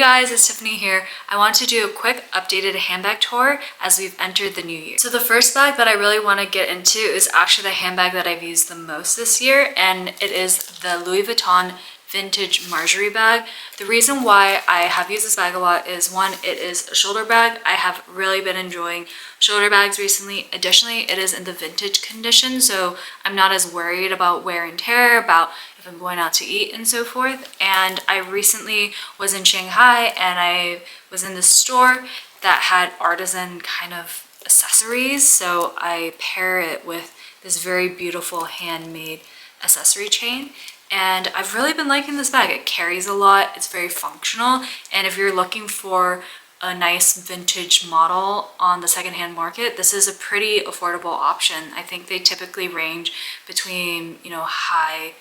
guys, it's Tiffany here. I want to do a quick updated handbag tour as we've entered the new year. So the first bag that I really want to get into is actually the handbag that I've used the most this year, and it is the Louis Vuitton vintage Marjgery bag. The reason why I have used this bag a lot is one, it is a shoulder bag. I have really been enjoying shoulder bags recently. Additionally, it is in the vintage condition, so I'm not as worried about wear and tear, about if I'm going out to eat and so forth. And I recently was in Shanghai and I was in this store that had artisan kind of accessories, so I pair it with this very beautiful handmade accessory chain. And I've really been liking this bag. It carries a lot, it's very functional, and if you're looking for a nice vintage model on the secondhand market, this is a pretty affordable option. I think they typically range between, high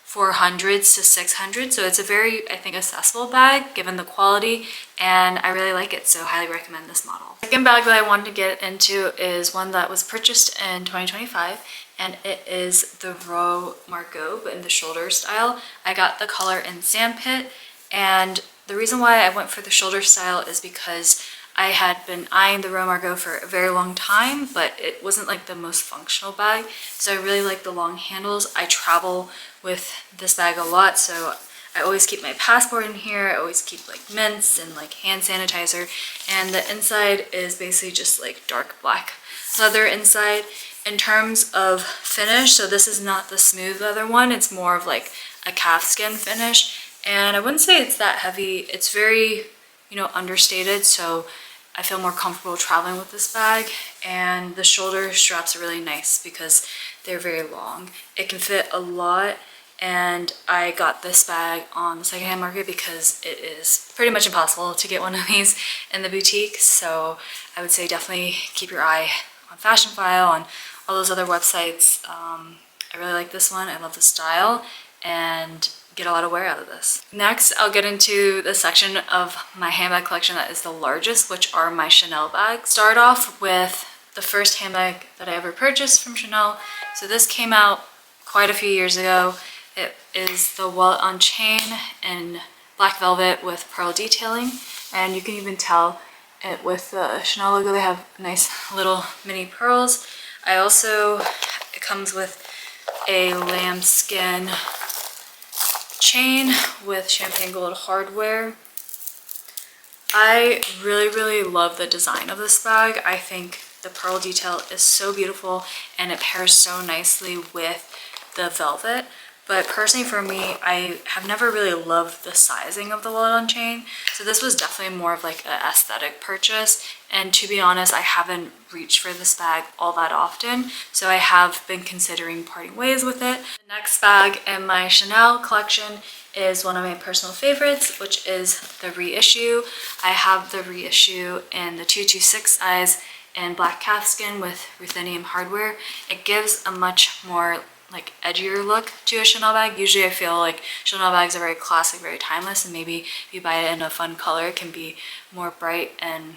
400s to 600, so it's a very, I think, accessible bag given the quality, and I really like it, so highly recommend this model. The second bag that I wanted to get into is one that was purchased in 2025, and it is the Row Margaux, but in the shoulder style. I got the color in Sandpit, and the reason why I went for the shoulder style is because I had been eyeing the Row Margaux for a very long time, but it wasn't like the most functional bag, so I really like the long handles. I travel with this bag a lot, so I always keep my passport in here. I always keep like mints and like hand sanitizer, and the inside is basically just like dark black leather inside. In terms of finish, so this is not the smooth leather one, it's more of like a calfskin finish, and I wouldn't say it's that heavy. It's very, understated, so I feel more comfortable traveling with this bag. And the shoulder straps are really nice because they're very long. It can fit a lot, and I got this bag on the secondhand market because it is pretty much impossible to get one of these in the boutique. So I would say definitely keep your eye on Fashion File, on all those other websites. I really like this one. I love the style and get a lot of wear out of this. Next, I'll get into the section of my handbag collection that is the largest, which are my Chanel bags. Start off with the first handbag that I ever purchased from Chanel. So this came out quite a few years ago. It is the wallet on chain in black velvet with pearl detailing, and you can even tell it with the Chanel logo. They have nice little mini pearls. It comes with a lambskin chain with champagne gold hardware. I really love the design of this bag. I think the pearl detail is so beautiful and it pairs so nicely with the velvet. But personally for me, I have never really loved the sizing of the wallet on chain, so this was definitely more of like an aesthetic purchase. And to be honest, I haven't reached for this bag all that often, so I have been considering parting ways with it. The next bag in my Chanel collection is one of my personal favorites, which is the Reissue. I have the Reissue in the 226 size in black calfskin with ruthenium hardware. It gives a much more like edgier look to a Chanel bag. Usually I feel like Chanel bags are very classic, very timeless, and maybe if you buy it in a fun color, it can be more bright and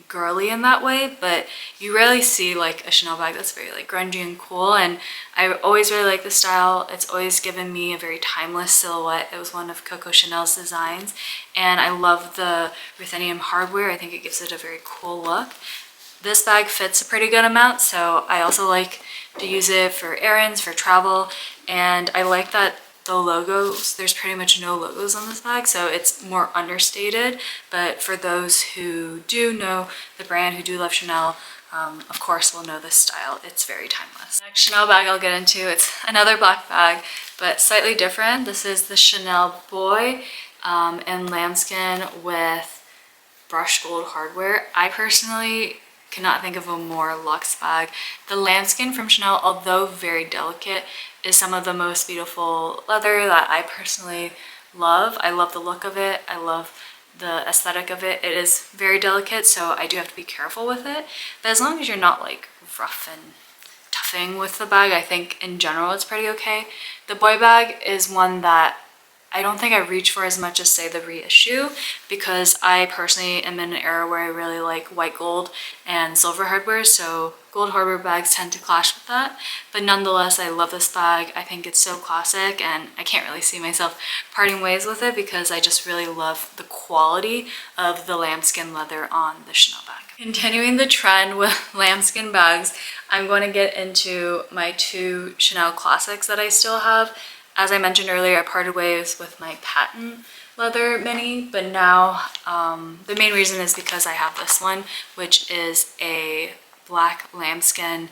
girly in that way, but you rarely see like a Chanel bag that's very like grungy and cool. And I always really like the style. It's always given me a very timeless silhouette. It was one of Coco Chanel's designs, and I love the ruthenium hardware. I think it gives it a very cool look. This bag fits a pretty good amount, so I also like to use it for errands, for travel, and I like that the logos, there's pretty much no logos on this bag, so it's more understated. But for those who do know the brand, who do love Chanel, of course will know this style. It's very timeless. Next Chanel bag I'll get into, it's another black bag, but slightly different. This is the Chanel Boy in lambskin with brushed gold hardware. I personally cannot think of a more luxe bag. The lambskin from Chanel, although very delicate, is some of the most beautiful leather that I personally love. I love the look of it. I love the aesthetic of it. It is very delicate, so I do have to be careful with it. But as long as you're not like rough and toughing with the bag, I think in general it's pretty okay. The Boy bag is one that I don't think I reach for as much as, say, the Reissue, because I personally am in an era where I really like white gold and silver hardware, so gold hardware bags tend to clash with that. But nonetheless, I love this bag. I think it's so classic, and I can't really see myself parting ways with it because I just really love the quality of the lambskin leather on the Chanel bag. Continuing the trend with lambskin bags, I'm going to get into my 2 Chanel classics that I still have. As I mentioned earlier, I parted ways with my patent leather mini, but now the main reason is because I have this one, which is a black lambskin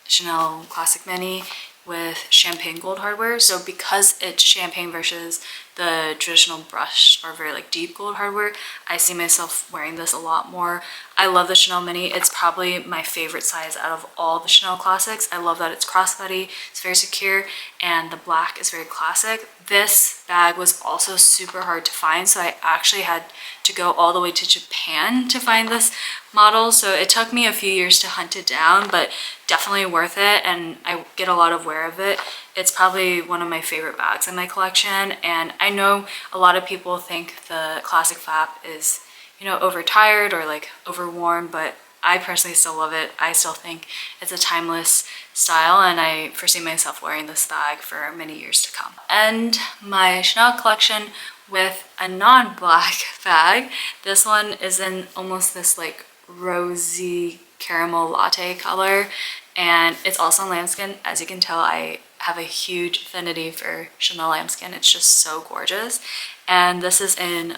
Chanel classic mini with champagne gold hardware. So because it's champagne versus the traditional brushed or very like deep gold hardware, I see myself wearing this a lot more. I love the Chanel mini. It's probably my favorite size out of all the Chanel classics. I love that it's crossbody, it's very secure, and the black is very classic. This bag was also super hard to find, so I actually had to go all the way to Japan to find this model. So it took me a few years to hunt it down, but definitely worth it, and I get a lot of wear of it. It's probably one of my favorite bags in my collection, and I know a lot of people think the classic flap is, you know, overtired or like overworn, but I personally still love it. I still think it's a timeless style, and I foresee myself wearing this bag for many years to come. And my Chanel collection with a non-black bag. This one is in almost this like rosy caramel latte color, and it's also in lambskin. As you can tell, I have a huge affinity for Chanel lambskin. It's just so gorgeous. And this is in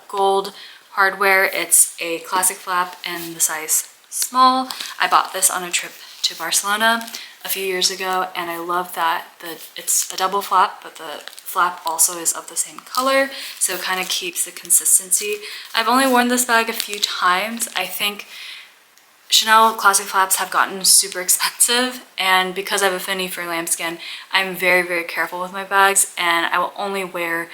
gold hardware. It's a classic flap in the size small. I bought this on a trip to Barcelona a few years ago, and I love that it's a double flap, but the flap also is of the same color, so it kind of keeps the consistency. I've only worn this bag a few times. I think Chanel classic flaps have gotten super expensive, and because I have affinity for lambskin, I'm very, very careful with my bags, and I will only wear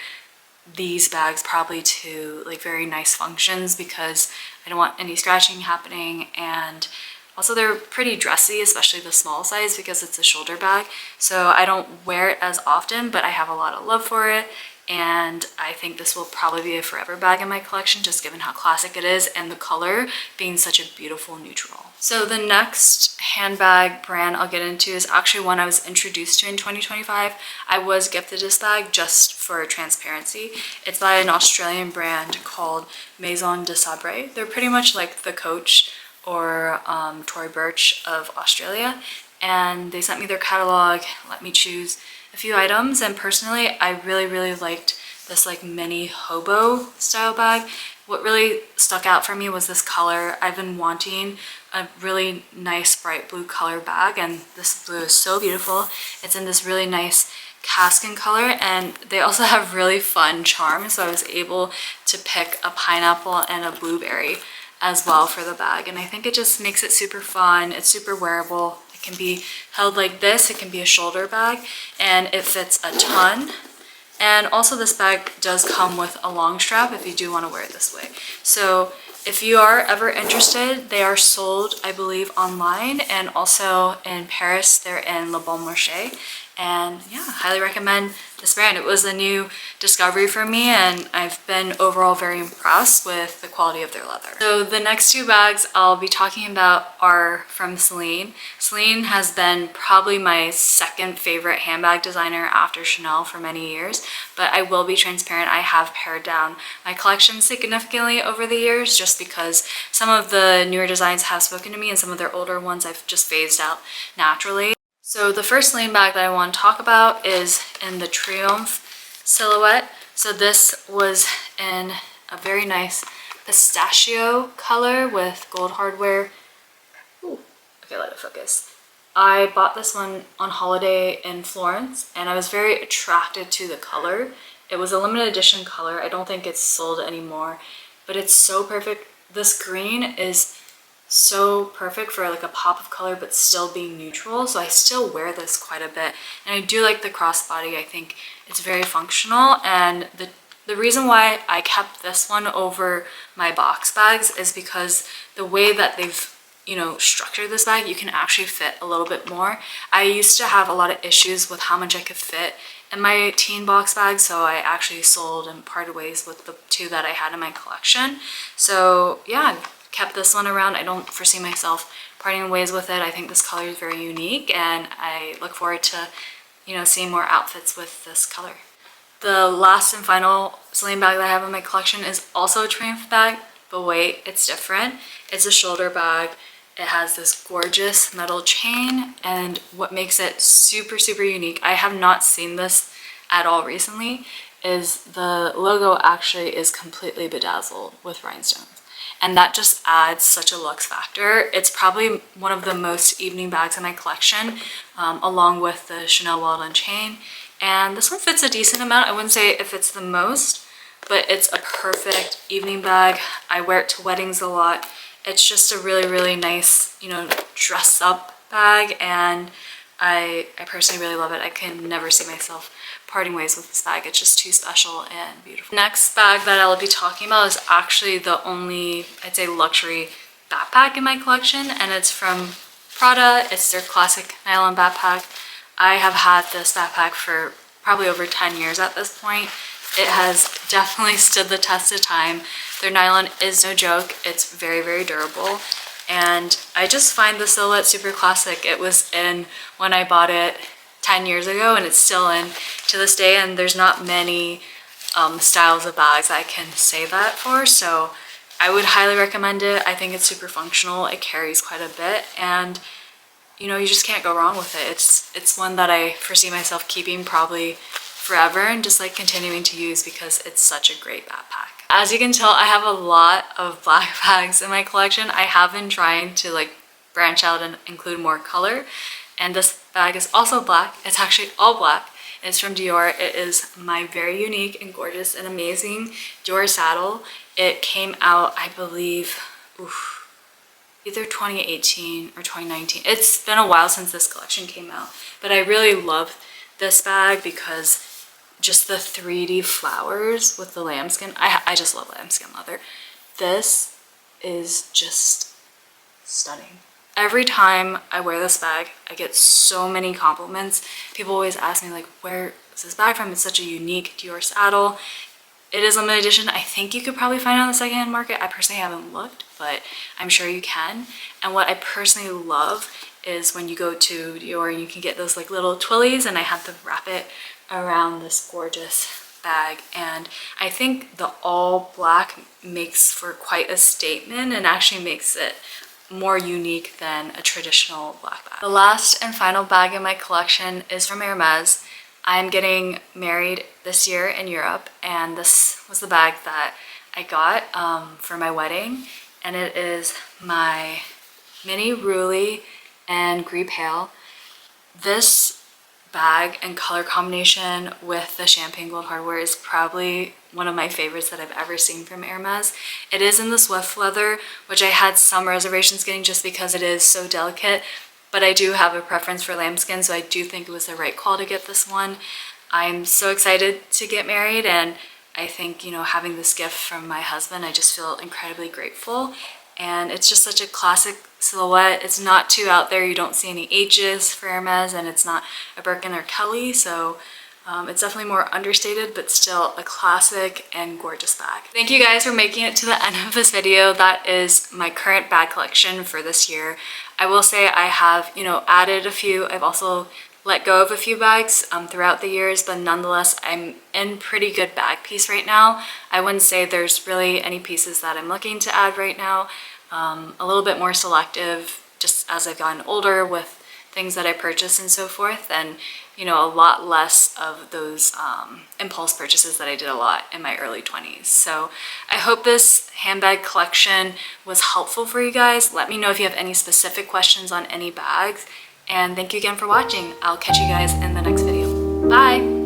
these bags probably to like very nice functions because I don't want any scratching happening. And also they're pretty dressy, especially the small size because it's a shoulder bag. So I don't wear it as often, but I have a lot of love for it. And I think this will probably be a forever bag in my collection, just given how classic it is and the color being such a beautiful neutral. So the next handbag brand I'll get into is actually one I was introduced to in 2025. I was gifted this bag just for transparency. It's by an Australian brand called Maison de Sabre. They're pretty much like the Coach or Tory Burch of Australia. And they sent me their catalog, let me choose a few items, and personally I really liked this like mini hobo style bag. What really stuck out for me was this color. I've been wanting a really nice bright blue color bag, and this blue is so beautiful. It's in this really nice caskin color, and they also have really fun charms, so I was able to pick a pineapple and a blueberry as well for the bag, and I think it just makes it super fun. It's super wearable. It can be held like this, it can be a shoulder bag, and it fits a ton. And also this bag does come with a long strap if you do want to wear it this way. So if you are ever interested, they are sold, I believe, online, and also in Paris, they're in Le Bon Marché. And yeah, highly recommend this brand. It was a new discovery for me, and I've been overall very impressed with the quality of their leather. So the next 2 bags I'll be talking about are from Celine. Celine has been probably my second favorite handbag designer after Chanel for many years, but I will be transparent. I have pared down my collection significantly over the years just because some of the newer designs have spoken to me and some of their older ones I've just phased out naturally. So the first Celine bag that I want to talk about is in the Triomphe silhouette. So this was in a very nice pistachio color with gold hardware. Ooh, okay, let it focus. I bought this one on holiday in Florence, and I was very attracted to the color. It was a limited edition color. I don't think it's sold anymore, but it's so perfect. This green is so perfect for like a pop of color but still being neutral, so I still wear this quite a bit, and I do like the crossbody. I think it's very functional, and the reason why I kept this one over my box bags is because the way that they've, you know, structured this bag, you can actually fit a little bit more. I used to have a lot of issues with how much I could fit in my teen box bag, so I actually sold and parted ways with the 2 that I had in my collection. So yeah, kept this one around. I don't foresee myself parting ways with it. I think this color is very unique, and I look forward to, you know, seeing more outfits with this color. The last and final Celine bag that I have in my collection is also a Triomphe bag, but wait, it's different. It's a shoulder bag. It has this gorgeous metal chain, and what makes it super, super unique, I have not seen this at all recently, is the logo actually is completely bedazzled with rhinestones. And that just adds such a luxe factor. It's probably one of the most evening bags in my collection, along with the Chanel Walden chain. And this one fits a decent amount. I wouldn't say it fits the most, but it's a perfect evening bag. I wear it to weddings a lot. It's just a really, really nice, you know, dress up bag, and I personally really love it. I can never see myself parting ways with this bag. It's just too special and beautiful. Next bag that I'll be talking about is actually the only, I'd say, luxury backpack in my collection, and it's from Prada. It's their classic nylon backpack. I have had this backpack for probably over 10 years at this point. It has definitely stood the test of time. Their nylon is no joke. It's very, very durable. And I just find the silhouette super classic. It was in when I bought it 10 years ago, and it's still in to this day. And there's not many styles of bags I can say that for. So I would highly recommend it. I think it's super functional. It carries quite a bit, and you know, you just can't go wrong with it. It's one that I foresee myself keeping probably forever and just like continuing to use because it's such a great backpack. As you can tell, I have a lot of black bags in my collection. I have been trying to like branch out and include more color, and this bag is also black. It's actually all black. It's from Dior. It is my very unique and gorgeous and amazing Dior Saddle. It came out, I believe, either 2018 or 2019. It's been a while since this collection came out, but I really love this bag because just the 3D flowers with the lambskin. I just love lambskin leather. This is just stunning. Every time I wear this bag, I get so many compliments. People always ask me like, where is this bag from? It's such a unique Dior saddle. It is limited edition. I think you could probably find it on the secondhand market. I personally haven't looked, but I'm sure you can. And what I personally love is when you go to Dior and you can get those like little twillies, and I have to wrap it around this gorgeous bag. And I think the all black makes for quite a statement and actually makes it more unique than a traditional black bag. The last and final bag in my collection is from Hermes. I'm getting married this year in Europe, and this was the bag that I got for my wedding, and it is my mini Roulis and Gris Pale. This bag and color combination with the champagne gold hardware is probably one of my favorites that I've ever seen from Hermes. It is in the Swift leather, which I had some reservations getting just because it is so delicate, but I do have a preference for lambskin, so I do think it was the right call to get this one. I'm so excited to get married, and I think, you know, having this gift from my husband, I just feel incredibly grateful. And it's just such a classic silhouette. It's not too out there. You don't see any H's for Hermes, and it's not a Birkin or Kelly, so it's definitely more understated, but still a classic and gorgeous bag. Thank you guys for making it to the end of this video. That is my current bag collection for this year. I will say I have, you know, added a few. I've also let go of a few bags throughout the years, but nonetheless, I'm in pretty good bag piece right now. I wouldn't say there's really any pieces that I'm looking to add right now. A little bit more selective just as I've gotten older with things that I purchase and so forth, and you know, a lot less of those impulse purchases that I did a lot in my early 20s. So I hope this handbag collection was helpful for you guys. Let me know if you have any specific questions on any bags. And thank you again for watching. I'll catch you guys in the next video. Bye!